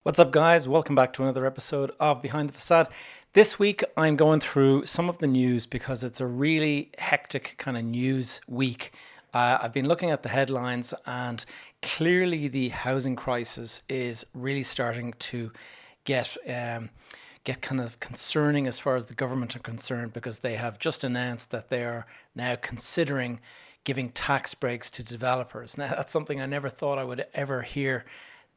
What's up, guys? Welcome back to another episode of Behind the Facade. This week, I'm going through some of the news because it's a really hectic kind of news week. I've been looking at the headlines, and clearly the housing crisis is really starting to get kind of concerning as far as the government are concerned, because they have just announced that they are now considering giving tax breaks to developers. Now, that's something I never thought I would ever hear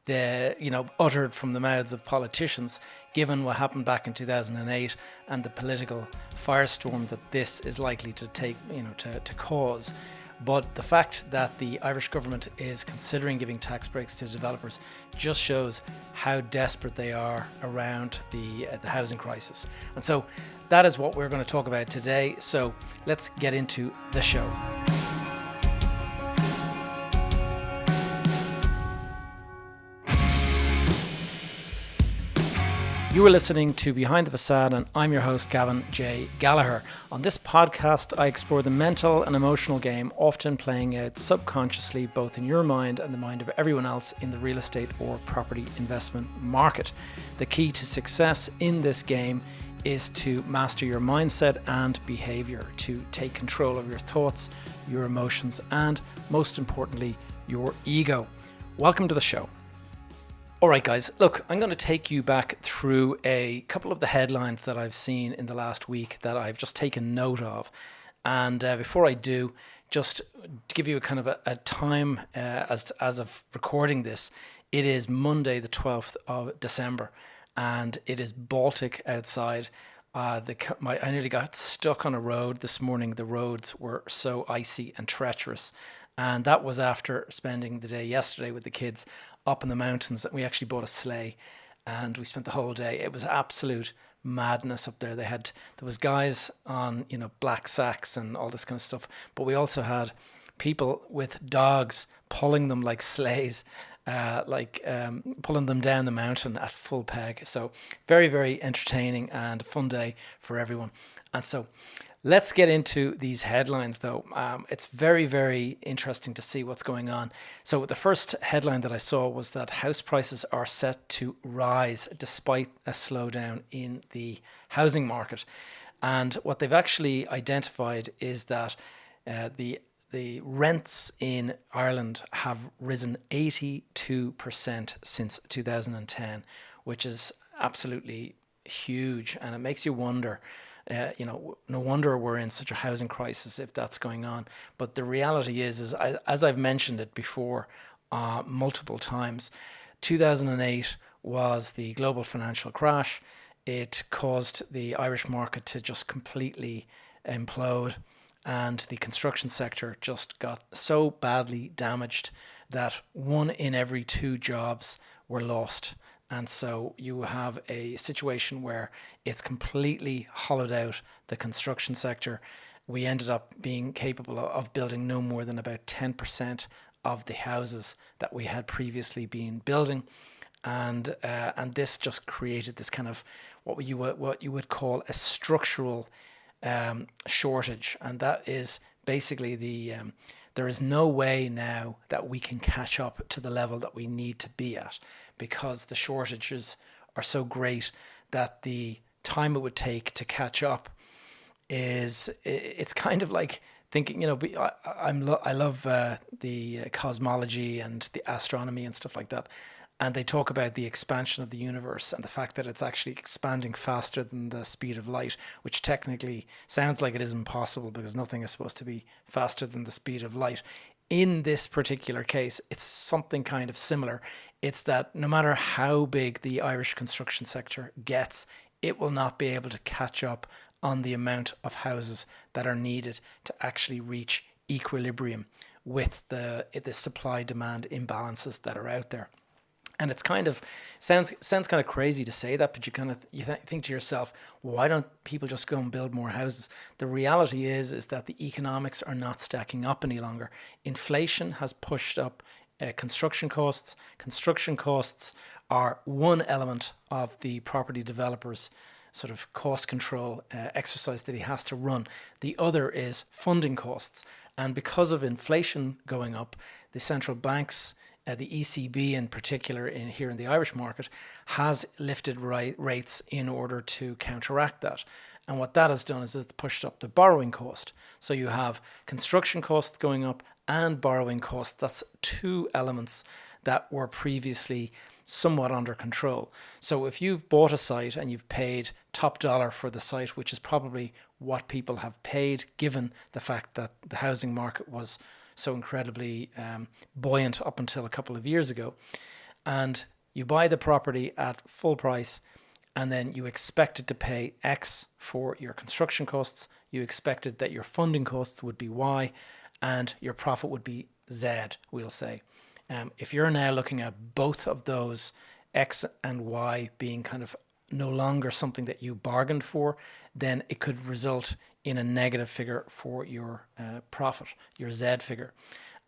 uttered from the mouths of politicians, given what happened back in 2008 and the political firestorm that this is likely to to cause. But the fact that the Irish government is considering giving tax breaks to developers just shows how desperate they are around the housing crisis. And so that is what we're going to talk about today. So let's get into the show. You are listening to Behind the Facade, and I'm your host, Gavin J. Gallagher. On this podcast, I explore the mental and emotional game often playing out subconsciously both in your mind and the mind of everyone else in the real estate or property investment market. The key to success in this game is to master your mindset and behavior, to take control of your thoughts, your emotions, and most importantly, your ego. Welcome to the show. All right, guys, look, I'm going to take you back through a couple of the headlines that I've seen in the last week that I've just taken note of. And before I do, just to give you a kind of a time as of recording this, it is Monday, the 12th of December, and it is Baltic outside. I nearly got stuck on a road this morning. The roads were so icy and treacherous. And that was after spending the day yesterday with the kids up in the mountains. We actually bought a sleigh and we spent the whole day. It was absolute madness up there. There was guys on, black sacks and all this kind of stuff. But we also had people with dogs pulling them like sleighs, pulling them down the mountain at full peg. So very, very entertaining and a fun day for everyone. And so let's get into these headlines, though. It's very, very interesting to see what's going on. So the first headline that I saw was that house prices are set to rise despite a slowdown in the housing market. And what they've actually identified is that the rents in Ireland have risen 82% since 2010, which is absolutely huge. And it makes you wonder, no wonder we're in such a housing crisis if that's going on. But the reality is as I've mentioned it before multiple times, 2008 was the global financial crash. It caused the Irish market to just completely implode, and the construction sector just got so badly damaged that 1 in every 2 jobs were lost. And so you have a situation where it's completely hollowed out the construction sector. We ended up being capable of building no more than about 10% of the houses that we had previously been building. And this just created this kind of what you would call a structural shortage. And that is basically there is no way now that we can catch up to the level that we need to be at, because the shortages are so great that the time it would take to catch up it's kind of like thinking, I love the cosmology and the astronomy and stuff like that. And they talk about the expansion of the universe and the fact that it's actually expanding faster than the speed of light, which technically sounds like it is impossible because nothing is supposed to be faster than the speed of light. In this particular case, it's something kind of similar. It's that no matter how big the Irish construction sector gets, it will not be able to catch up on the amount of houses that are needed to actually reach equilibrium with the supply-demand imbalances that are out there. And it's kind of sounds kind of crazy to say that, but you think to yourself, well, why don't people just go and build more houses? The reality is that the economics are not stacking up any longer. Inflation has pushed up construction costs. Construction costs are one element of the property developer's sort of cost control exercise that he has to run. The other is funding costs. And because of inflation going up, the central banks the ECB in particular here in the Irish market has lifted rates in order to counteract that. And what that has done is it's pushed up the borrowing cost. So you have construction costs going up and borrowing costs. That's two elements that were previously somewhat under control. So if you've bought a site and you've paid top dollar for the site, which is probably what people have paid given the fact that the housing market was so incredibly buoyant up until a couple of years ago, and you buy the property at full price, and then you expected to pay X for your construction costs, you expected that your funding costs would be Y, and your profit would be Z, we'll say. If you're now looking at both of those, X and Y, being kind of no longer something that you bargained for, then it could result in a negative figure for your profit, your Z figure.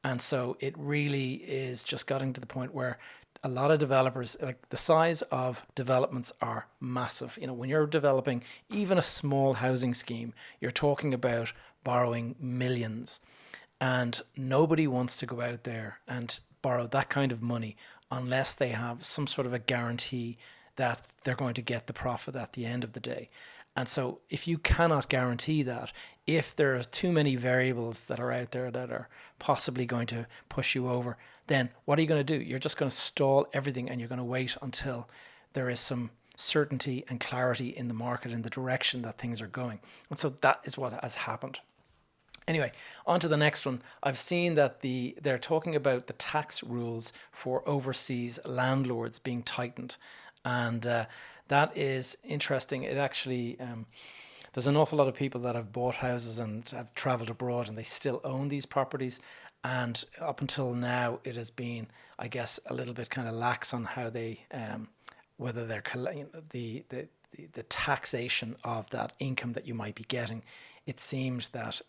And so it really is just getting to the point where a lot of developers, like the size of developments are massive. You know, when you're developing even a small housing scheme, you're talking about borrowing millions. And nobody wants to go out there and borrow that kind of money unless they have some sort of a guarantee that they're going to get the profit at the end of the day. And so if you cannot guarantee that, if there are too many variables that are out there that are possibly going to push you over, then what are you going to do? You're just going to stall everything, and you're going to wait until there is some certainty and clarity in the market in the direction that things are going. And so that is what has happened. Anyway, on to the next one. I've seen that they're talking about the tax rules for overseas landlords being tightened. And that is interesting. It actually, there's an awful lot of people that have bought houses and have traveled abroad, and they still own these properties. And up until now, it has been, I guess, a little bit kind of lax on how they, whether they're the taxation of that income that you might be getting. It seems that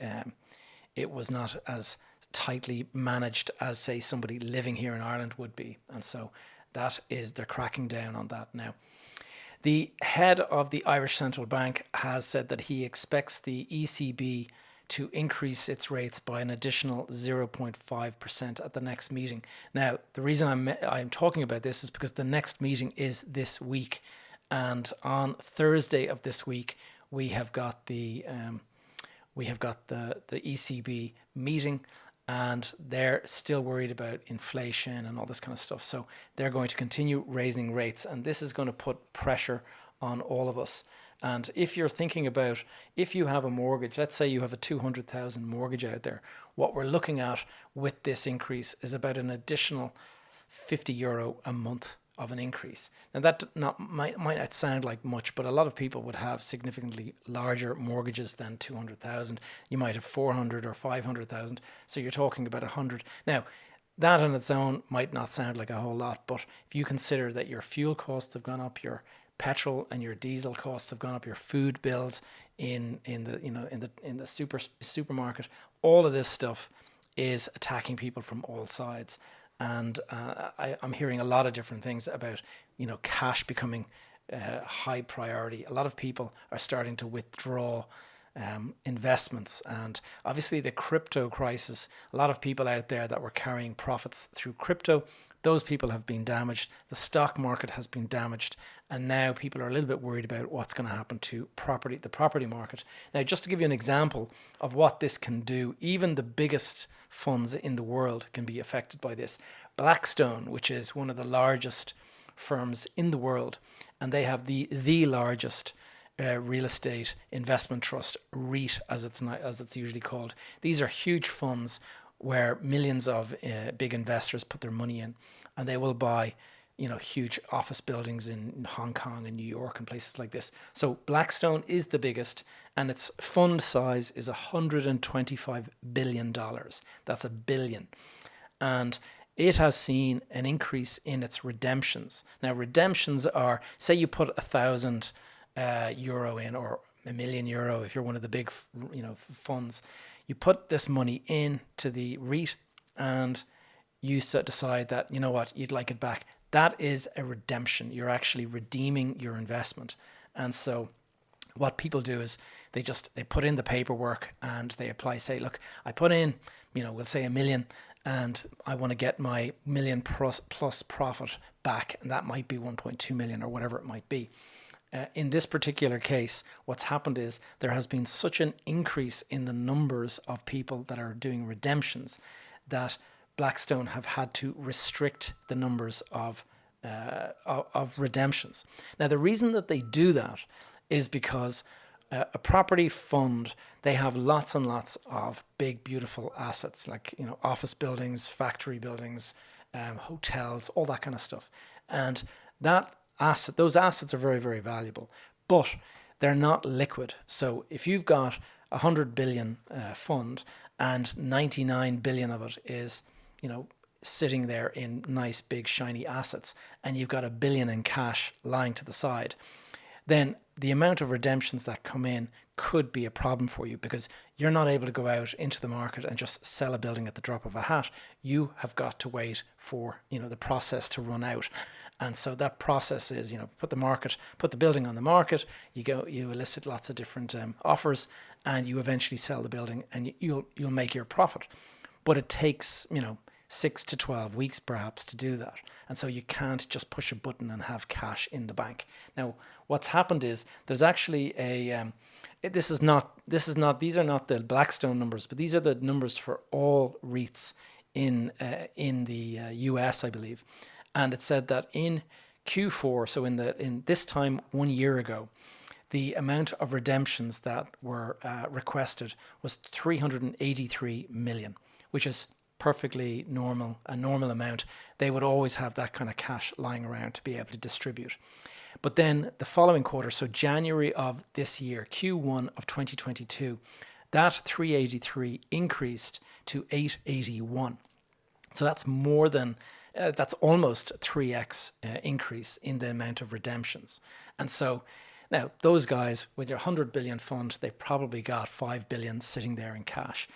it was not as tightly managed as, say, somebody living here in Ireland would be. And so they're cracking down on that now. The head of the Irish Central Bank has said that he expects the ECB to increase its rates by an additional 0.5% at the next meeting. Now, the reason I'm talking about this is because the next meeting is this week. And on Thursday of this week, we have got the ECB meeting, and they're still worried about inflation and all this kind of stuff. So they're going to continue raising rates, and this is going to put pressure on all of us. And if you're thinking about, if you have a mortgage, let's say you have a 200,000 mortgage out there, what we're looking at with this increase is about an additional €50 a month of an increase. Now that might not sound like much, but a lot of people would have significantly larger mortgages than 200,000. You might have 400 or 500,000. So you're talking about 100. Now, that on its own might not sound like a whole lot, but if you consider that your fuel costs have gone up, your petrol and your diesel costs have gone up, your food bills in the supermarket, all of this stuff is attacking people from all sides. And I'm hearing a lot of different things about, cash becoming high priority. A lot of people are starting to withdraw investments. And obviously the crypto crisis, a lot of people out there that were carrying profits through crypto, those people have been damaged. The stock market has been damaged. And now people are a little bit worried about what's going to happen to the property market. Now, just to give you an example of what this can do, even the biggest funds in the world can be affected by this. Blackstone, which is one of the largest firms in the world, and they have the largest real estate investment trust, REIT as it's usually called. These are huge funds where millions of big investors put their money in, and they will buy huge office buildings in Hong Kong and New York and places like this. So Blackstone is the biggest, and its fund size is $125 billion. That's a billion. And it has seen an increase in its redemptions. Now, redemptions are, say you put €1,000 in, or €1,000,000 if you're one of the big funds. You put this money into the REIT and you decide that, you'd like it back. That is a redemption. You're actually redeeming your investment. And so what people do is they put in the paperwork and they apply, say, look, I put in, we'll say $1 million, and I want to get my million plus profit back, and that might be 1.2 million or whatever it might be. In this particular case, what's happened is there has been such an increase in the numbers of people that are doing redemptions that Blackstone have had to restrict the numbers of redemptions. Now, the reason that they do that is because a property fund, they have lots and lots of big, beautiful assets, like, you know, office buildings, factory buildings, hotels, all that kind of stuff. And those assets are very, very valuable, but they're not liquid. So if you've got 100 billion fund and 99 billion of it is, you know, sitting there in nice, big, shiny assets, and you've got $1 billion in cash lying to the side, then the amount of redemptions that come in could be a problem for you, because you're not able to go out into the market and just sell a building at the drop of a hat. You have got to wait for, you know, the process to run out. And so that process is, you know, put the building on the market, you elicit lots of different offers, and you eventually sell the building, and you'll make your profit. But it takes, you know, 6 to 12 weeks perhaps to do that. And so you can't just push a button and have cash in the bank. Now, what's happened is there's actually these are not the Blackstone numbers, but these are the numbers for all REITs in the US, I believe. And it said that in Q4, so in this time 1 year ago, the amount of redemptions that were requested was 383 million, which is perfectly a normal amount. They would always have that kind of cash lying around to be able to distribute. But then the following quarter, so January of this year, Q1 of 2022, that 383 increased to 881. So that's that's almost a 3x increase in the amount of redemptions. And so now those guys with your 100 billion fund, they probably got 5 billion sitting there in cash.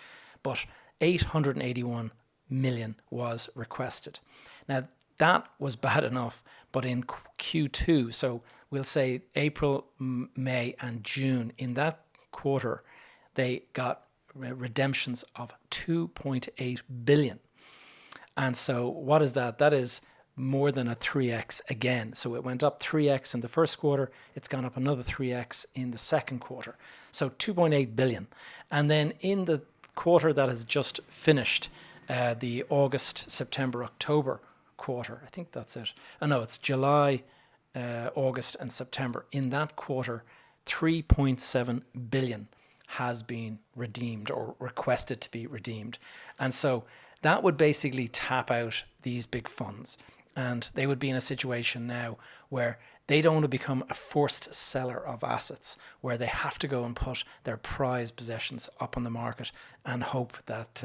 But 881 million was requested. Now, that was bad enough, but in Q2, so we'll say April, May, and June, in that quarter, they got redemptions of 2.8 billion. And so what is that? That is more than a 3x again. So it went up 3x in the first quarter. It's gone up another 3x in the second quarter. So 2.8 billion. And then in the quarter that has just finished, the August, September, October quarter, I think that's it. Oh no, it's July, August, and September. In that quarter, 3.7 billion has been redeemed or requested to be redeemed. And so that would basically tap out these big funds. And they would be in a situation now where they don't want to become a forced seller of assets, where they have to go and put their prized possessions up on the market and hope that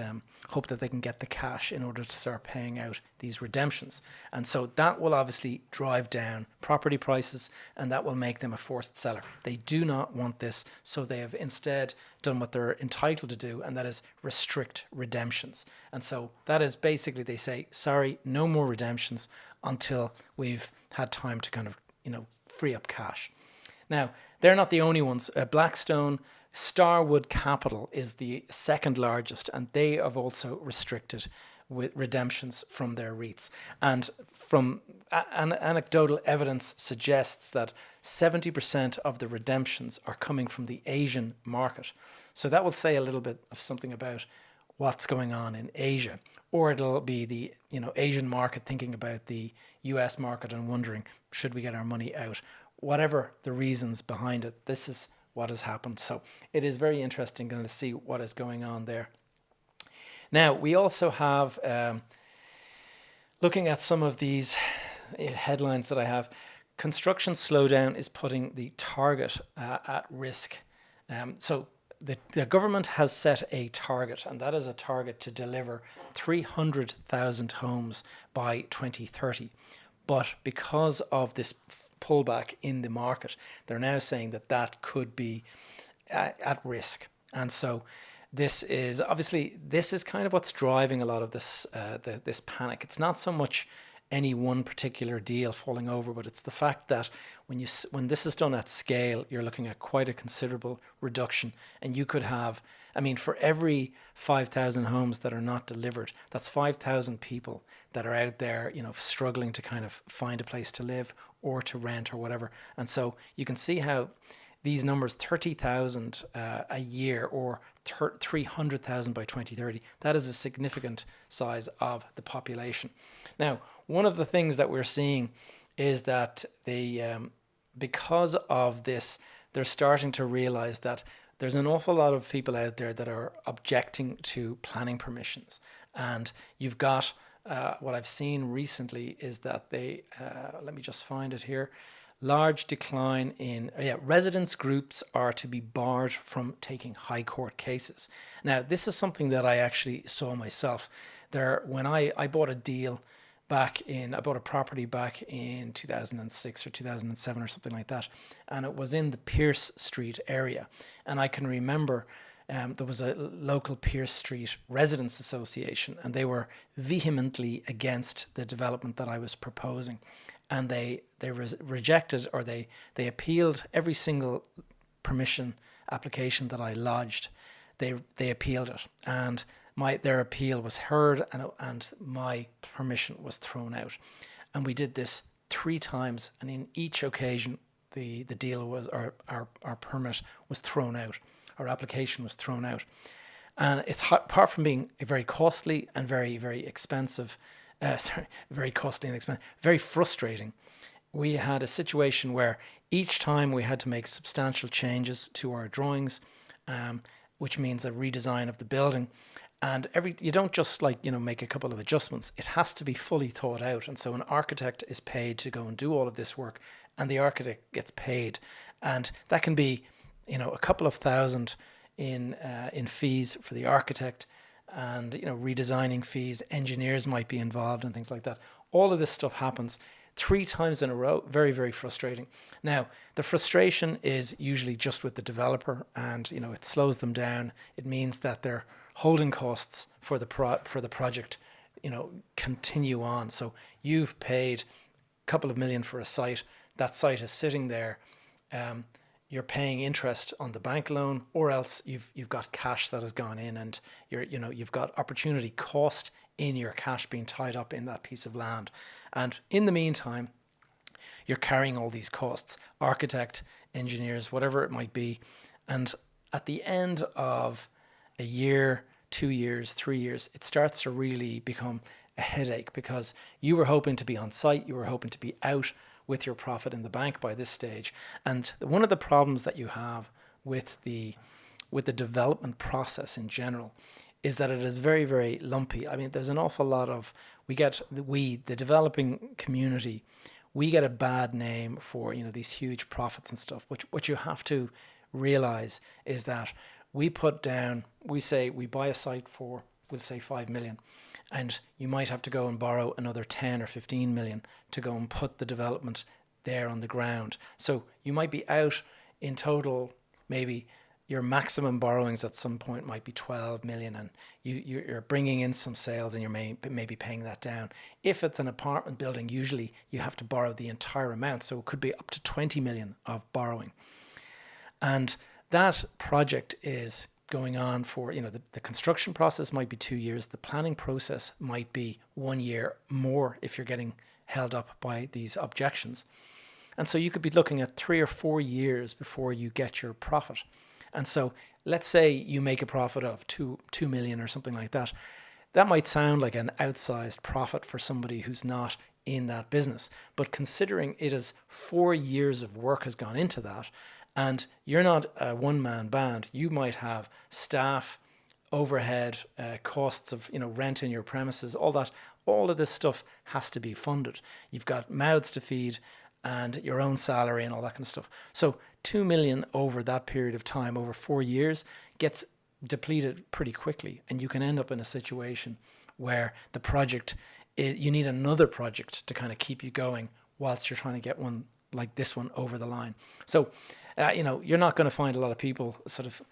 they can get the cash in order to start paying out these redemptions. And so that will obviously drive down property prices, and that will make them a forced seller. They do not want this, so they have instead done what they're entitled to do, and that is restrict redemptions. And so that is basically, they say, sorry, no more redemptions until we've had time to kind of, you know, free up cash. Now, they're not the only ones. Blackstone, Starwood Capital is the second largest, and they have also restricted with redemptions from their REITs. And from anecdotal evidence suggests that 70% of the redemptions are coming from the Asian market. So that will say a little bit of something about what's going on in Asia. Or it'll be the, you know, Asian market thinking about the US market and wondering, should we get our money out? Whatever the reasons behind it, this is what has happened. So it is very interesting going to see what is going on there. Now, we also have, looking at some of these headlines that I have, construction slowdown is putting the target at risk. So the government has set a target, and that is a target to deliver 300,000 homes by 2030. But because of this pullback in the market, they're now saying that that could be at risk. And so this is kind of what's driving a lot of this this panic. It's not so much any one particular deal falling over, but it's the fact that when this is done at scale, you're looking at quite a considerable reduction. And you could have, I mean, for every 5,000 homes that are not delivered, that's 5,000 people that are out there, struggling to kind of find a place to live or to rent or whatever. And so you can see how these numbers, 30,000 a year or 300,000 by 2030, that is a significant size of the population. Now, one of the things that we're seeing is that because of this, they're starting to realize that there's an awful lot of people out there that are objecting to planning permissions. And you've got, what I've seen recently is that let me just find it here, large decline in residents groups are to be barred from taking high court cases. Now, this is something that I actually saw myself. When I bought I bought a property back in 2006 or 2007 or something like that, and it was in the Pierce Street area. And I can remember there was a local Pierce Street Residents Association, and they were vehemently against the development that I was proposing. And they rejected, or they appealed every single permission application that I lodged. They appealed it, and their appeal was heard, and my permission was thrown out. And we did this 3 times, and in each occasion, the deal was, our permit was thrown out, our application was thrown out. And it's, apart from being very costly and very, very expensive, very costly and expensive, very frustrating. We had a situation where each time we had to make substantial changes to our drawings, which means a redesign of the building. And you don't just make a couple of adjustments. It has to be fully thought out. And so an architect is paid to go and do all of this work, and the architect gets paid. And that can be, a couple of thousand in fees for the architect, and redesigning fees, engineers might be involved and things like that. All of this stuff happens 3 times in a row. Very, very frustrating. Now, the frustration is usually just with the developer, and it slows them down. It means that their holding costs for the project continue on. So you've paid a couple of million for a site. That site is sitting there. You're paying interest on the bank loan, or else you've got cash that has gone in, and you've got opportunity cost in your cash being tied up in that piece of land. And in the meantime, you're carrying all these costs, architect, engineers, whatever it might be. And at the end of a year, 2 years, 3 years, it starts to really become a headache, because you were hoping to be on site, you were hoping to be out with your profit in the bank by this stage. And one of the problems that you have with the development process in general is that it is very, very lumpy. I mean, there's an awful lot of, the developing community, we get a bad name for, these huge profits and stuff. What you have to realize is that we say we buy a site for, we'll say 5 million. And you might have to go and borrow another 10 or 15 million to go and put the development there on the ground. So you might be out in total, maybe your maximum borrowings at some point might be 12 million, and you're bringing in some sales, and you're maybe paying that down. If it's an apartment building, usually you have to borrow the entire amount. So it could be up to 20 million of borrowing. And that project is going on for, the construction process might be 2 years. The planning process might be 1 year more if you're getting held up by these objections. And so you could be looking at 3 or 4 years before you get your profit. And so let's say you make a profit of 2 million or something like that. That might sound like an outsized profit for somebody who's not in that business. But considering it is 4 years of work has gone into that, and you're not a one-man band, you might have staff, overhead, costs of rent in your premises, all that. All of this stuff has to be funded. You've got mouths to feed, and your own salary and all that kind of stuff. So 2 million over that period of time, over 4 years, gets depleted pretty quickly, and you can end up in a situation where the project, you need another project to kind of keep you going whilst you're trying to get one like this one over the line. So you're not going to find a lot of people sort of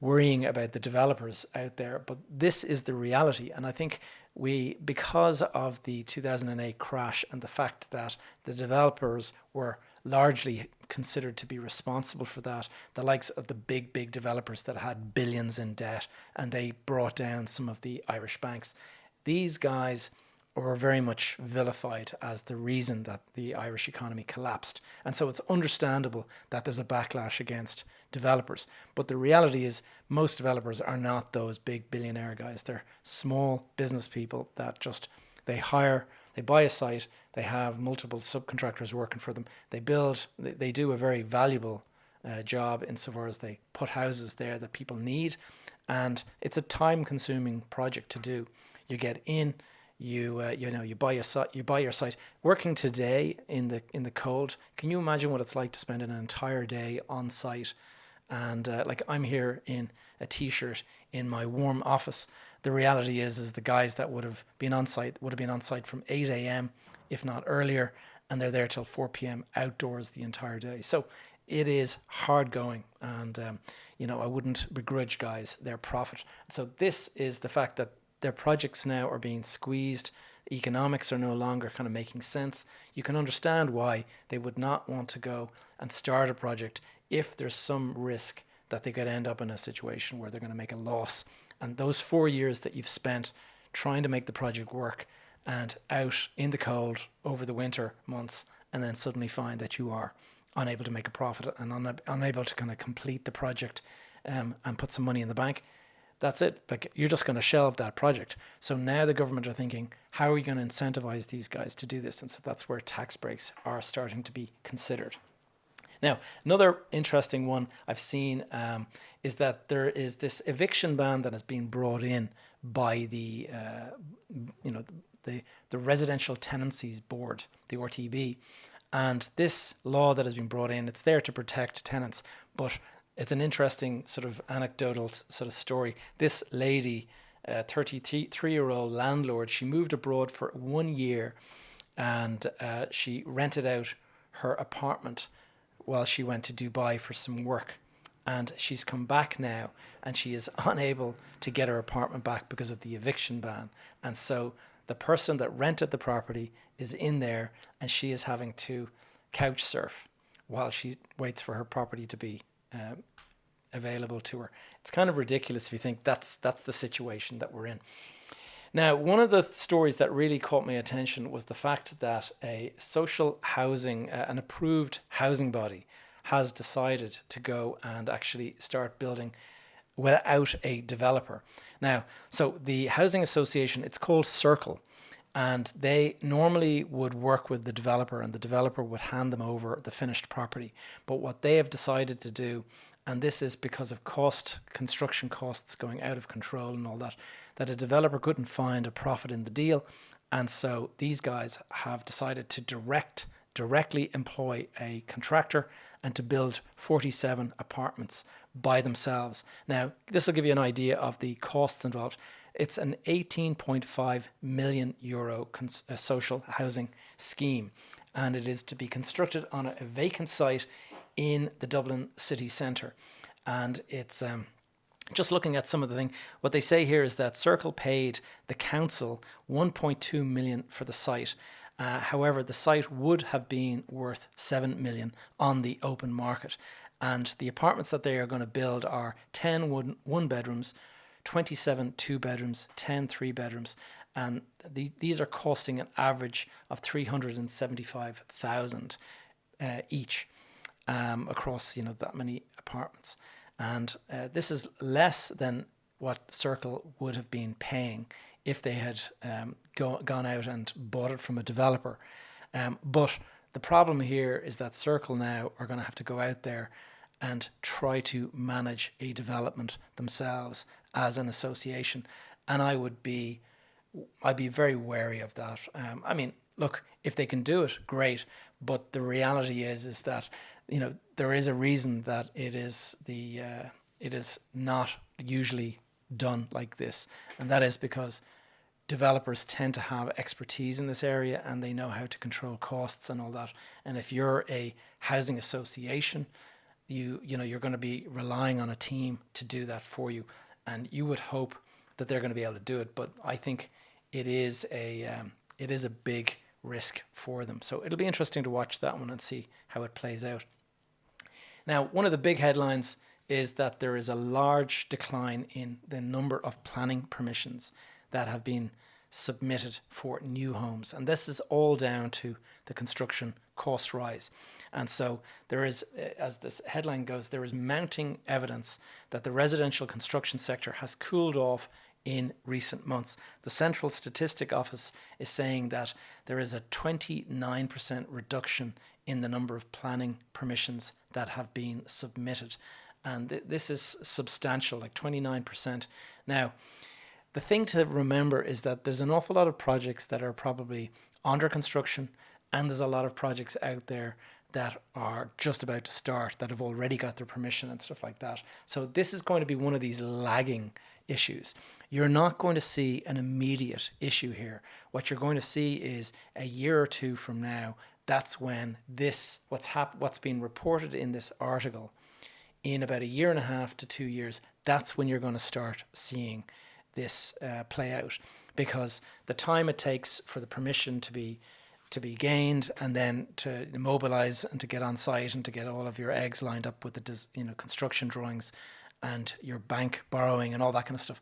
worrying about the developers out there, but this is the reality. And I think because of the 2008 crash and the fact that the developers were largely considered to be responsible for that, the likes of the big developers that had billions in debt, and they brought down some of the Irish banks. These guys were very much vilified as the reason that the Irish economy collapsed. And so it's understandable that there's a backlash against developers. But the reality is most developers are not those big billionaire guys. They're small business people that just, they buy a site, they have multiple subcontractors working for them. They do a very valuable job insofar as they put houses there that people need. And it's a time consuming project to do. You get in, you buy your site. Working today in the cold, can you imagine what it's like to spend an entire day on site? And like I'm here in a t-shirt in my warm office. The reality is the guys that would have been on site from 8 a.m. if not earlier, and they're there till 4 p.m. outdoors the entire day. So it is hard going, and I wouldn't begrudge guys their profit. So this is the fact that their projects now are being squeezed. Economics are no longer kind of making sense. You can understand why they would not want to go and start a project if there's some risk that they could end up in a situation where they're going to make a loss. And those 4 years that you've spent trying to make the project work and out in the cold over the winter months, and then suddenly find that you are unable to make a profit and unable to kind of complete the project and put some money in the bank, that's it. Like, you're just going to shelve that project. So now the government are thinking, how are we going to incentivize these guys to do this? And so that's where tax breaks are starting to be considered. Now, another interesting one I've seen is that there is this eviction ban that has been brought in by the Residential Tenancies Board, the RTB. And this law that has been brought in, it's there to protect tenants, but it's an interesting sort of anecdotal sort of story. This lady, 33-year-old landlord, she moved abroad for 1 year, and she rented out her apartment while she went to Dubai for some work. And she's come back now, and she is unable to get her apartment back because of the eviction ban. And so the person that rented the property is in there, and she is having to couch surf while she waits for her property to be available to her. It's kind of ridiculous if you think that's the situation that we're in. Now, one of the stories that really caught my attention was the fact that a social housing, an approved housing body, has decided to go and actually start building without a developer. Now, so the housing association, it's called Circle, and they normally would work with the developer, and the developer would hand them over the finished property. But what they have decided to do, and this is because of construction costs going out of control and all that a developer couldn't find a profit in the deal. And so these guys have decided to directly employ a contractor and to build 47 apartments by themselves. Now, this will give you an idea of the costs involved. It's an 18.5 million euro social housing scheme, and it is to be constructed on a vacant site in the Dublin city centre. And it's just looking at some of the thing, what they say here is that Circle paid the council 1.2 million for the site. However, the site would have been worth 7 million on the open market. And the apartments that they are going to build are 10 one bedrooms, 27 2 bedrooms, 10 3 bedrooms. And these are costing an average of 375,000 each across that many apartments. And this is less than what Circle would have been paying if they had gone out and bought it from a developer. But the problem here is that Circle now are going to have to go out there and try to manage a development themselves as an association. And I'd be very wary of that. I mean, look, if they can do it, great. But the reality is that there is a reason that it is not usually done like this, and that is because developers tend to have expertise in this area and they know how to control costs and all that. And if you're a housing association, you're going to be relying on a team to do that for you, and you would hope that they're going to be able to do it. But I think it is a big risk for them. So it'll be interesting to watch that one and see how it plays out. Now, one of the big headlines is that there is a large decline in the number of planning permissions that have been submitted for new homes. And this is all down to the construction cost rise. And so there is, as this headline goes, there is mounting evidence that the residential construction sector has cooled off in recent months. The Central Statistic Office is saying that there is a 29% reduction in the number of planning permissions that have been submitted. And this is substantial, like 29%. Now, the thing to remember is that there's an awful lot of projects that are probably under construction, and there's a lot of projects out there that are just about to start, that have already got their permission and stuff like that. So this is going to be one of these lagging issues. You're not going to see an immediate issue here. What you're going to see is a year or two from now, that's when what's been reported in this article, in about a year and a half to 2 years, that's when you're going to start seeing this play out, because the time it takes for the permission to be gained and then to mobilize and to get on site and to get all of your eggs lined up with the construction drawings and your bank borrowing and all that kind of stuff,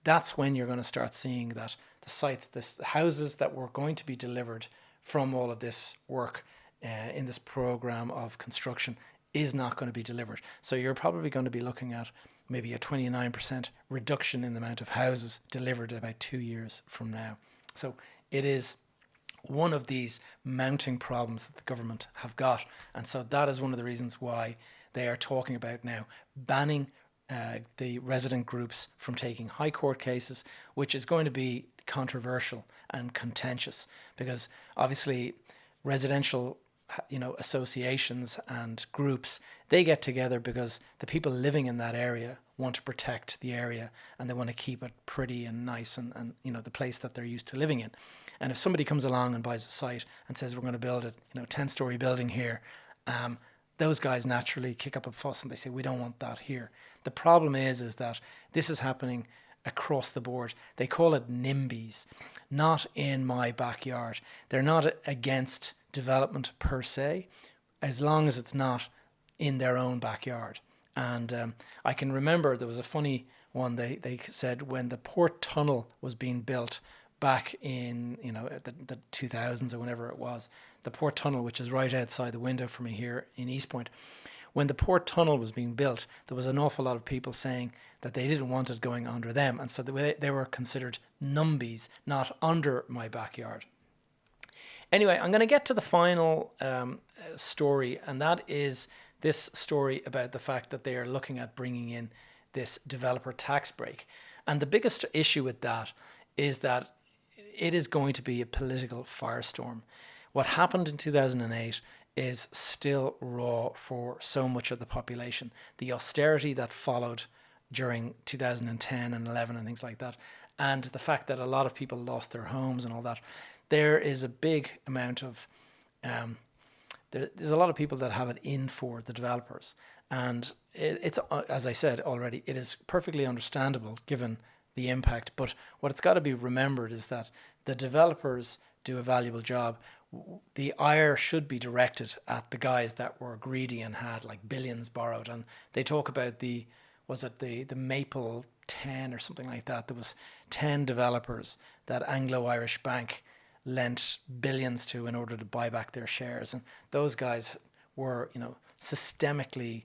that's when you're going to start seeing that the sites, the houses that were going to be delivered from all of this work in this program of construction is not going to be delivered. So you're probably going to be looking at maybe a 29% reduction in the amount of houses delivered about 2 years from now. So it is one of these mounting problems that the government have got. And so that is one of the reasons why they are talking about now banning the resident groups from taking high court cases, which is going to be controversial and contentious, because obviously residential associations and groups, they get together because the people living in that area want to protect the area and they want to keep it pretty and nice and the place that they're used to living in. And if somebody comes along and buys a site and says we're going to build a 10-story building here, those guys naturally kick up a fuss and they say we don't want that here. The problem is that this is happening across the board. They call it NIMBYs, not in my backyard. They're not against development per se, as long as it's not in their own backyard. And I can remember there was a funny one. They said when the port tunnel was being built back in the 2000s or whenever it was, the port tunnel, which is right outside the window for me here in East Point, when the port tunnel was being built, there was an awful lot of people saying that they didn't want it going under them, and so they were considered NIMBYs, not under my backyard. Anyway, I'm going to get to the final story, and that is this story about the fact that they are looking at bringing in this developer tax break. And the biggest issue with that is that it is going to be a political firestorm. What happened in 2008 is still raw for so much of the population. The austerity that followed during 2010 and 11 and things like that, and the fact that a lot of people lost their homes and all that, there is a big amount of there's a lot of people that have it in for the developers, and it's as I said already, it is perfectly understandable given the impact. But what it's got to be remembered is that the developers do a valuable job. The ire should be directed at the guys that were greedy and had like billions borrowed. And they talk about the Maple 10 or something like that. There was 10 developers that Anglo-Irish Bank lent billions to in order to buy back their shares. And those guys were, systemically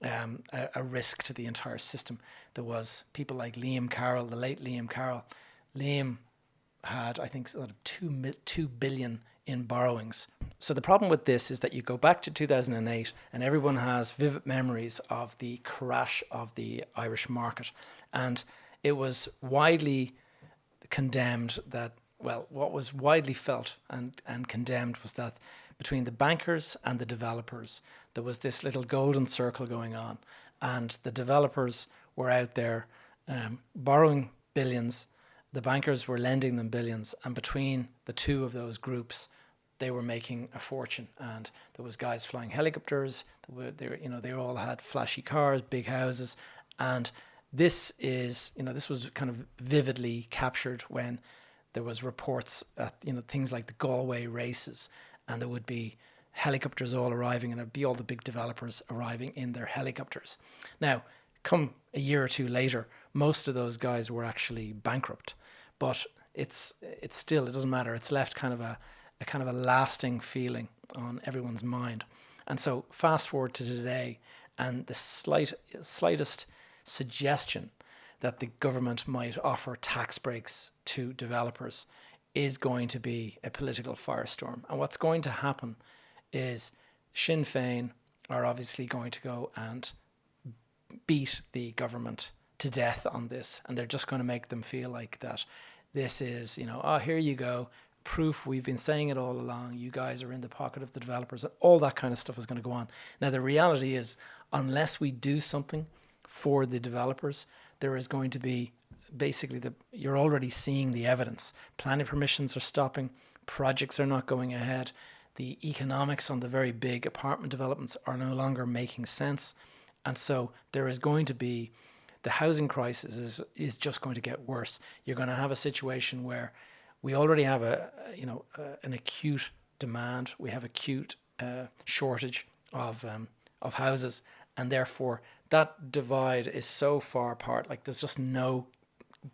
a risk to the entire system. There was people like Liam Carroll, the late Liam Carroll. Liam had, I think, sort of 2 billion in borrowings. So the problem with this is that you go back to 2008 and everyone has vivid memories of the crash of the Irish market. And it was widely condemned that, what was widely felt and condemned was that between the bankers and the developers, there was this little golden circle going on. And the developers were out there borrowing billions. The bankers were lending them billions, and between the two of those groups, they were making a fortune. And there was guys flying helicopters. They all had flashy cars, big houses, and this was kind of vividly captured when there was reports at things like the Galway races, and there would be helicopters all arriving, and it'd be all the big developers arriving in their helicopters. Now, come a year or two later, most of those guys were actually bankrupt, but it's still, it doesn't matter. It's left kind of a lasting feeling on everyone's mind. And so fast forward to today, and the slightest suggestion that the government might offer tax breaks to developers is going to be a political firestorm. And what's going to happen is Sinn Féin are obviously going to go and beat the government to death on this, and they're just going to make them feel like that this is, here you go, proof, we've been saying it all along, you guys are in the pocket of the developers, all that kind of stuff is going to go on. Now, the reality is, unless we do something for the developers, there is going to be basically you're already seeing the evidence. Planning permissions are stopping, projects are not going ahead, the economics on the very big apartment developments are no longer making sense, and so there is going to be, the housing crisis is just going to get worse. You're going to have a situation where we already have an acute demand. We have acute shortage of houses, and therefore that divide is so far apart. Like, there's just no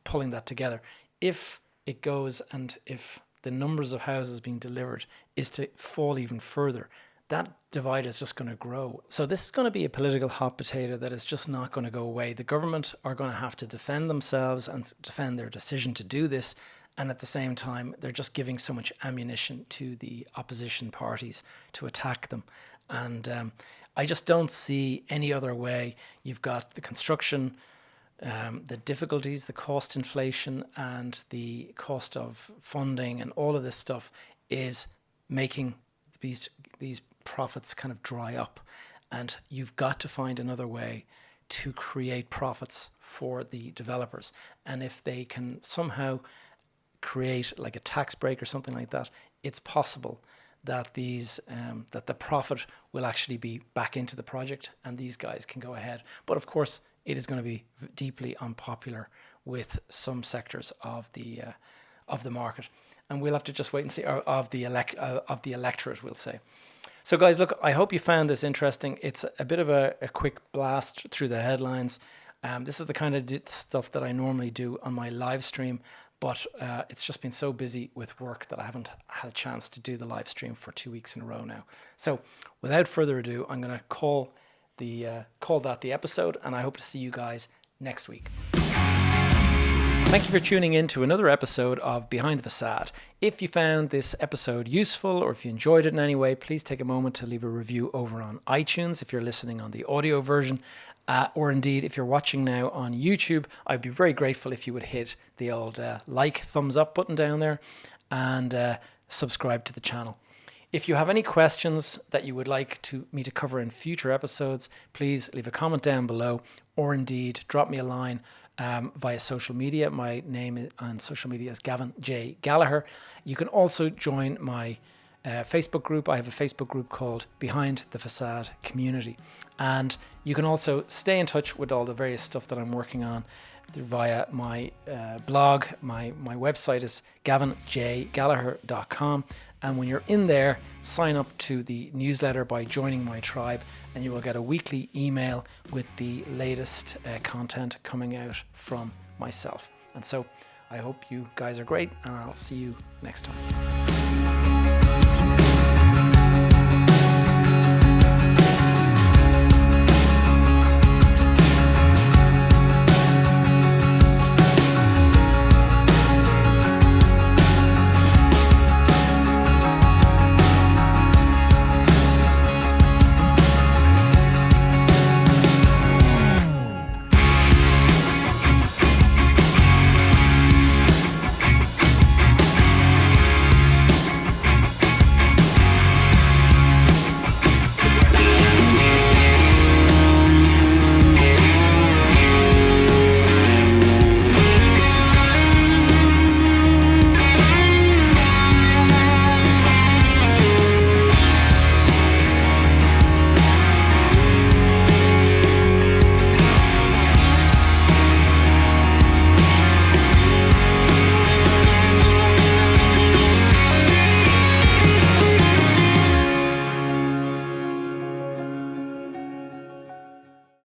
pulling that together. If it goes, and if the numbers of houses being delivered is to fall even further, that divide is just going to grow. So this is going to be a political hot potato that is just not going to go away. The government are going to have to defend themselves and defend their decision to do this. And at the same time, they're just giving so much ammunition to the opposition parties to attack them. And I just don't see any other way. You've got the construction, the difficulties, the cost inflation, and the cost of funding, and all of this stuff is making these profits kind of dry up. And you've got to find another way to create profits for the developers. And if they can somehow create like a tax break or something like that, it's possible that that the profit will actually be back into the project and these guys can go ahead. But of course, it is going to be deeply unpopular with some sectors of the market, and we'll have to just wait and see, or of the electorate, we'll say. So guys, look, I hope you found this interesting. It's a bit of a quick blast through the headlines. This is the kind of stuff that I normally do on my live stream, but it's just been so busy with work that I haven't had a chance to do the live stream for 2 weeks in a row now. So without further ado, I'm going to call that the episode, and I hope to see you guys next week. Thank you for tuning in to another episode of Behind the Facade. If you found this episode useful, or if you enjoyed it in any way, please take a moment to leave a review over on iTunes if you're listening on the audio version, or indeed if you're watching now on YouTube. I'd be very grateful if you would hit the old thumbs up button down there, and subscribe to the channel. If you have any questions that you would like me to cover in future episodes, please leave a comment down below, or indeed drop me a line via social media. My name on social media is Gavin J. Gallagher. You can also join my Facebook group. I have a Facebook group called Behind the Facade Community. And you can also stay in touch with all the various stuff that I'm working on via my blog. My website is gavinjgallagher.com. And when you're in there, sign up to the newsletter by joining my tribe, and you will get a weekly email with the latest content coming out from myself. And so I hope you guys are great, and I'll see you next time.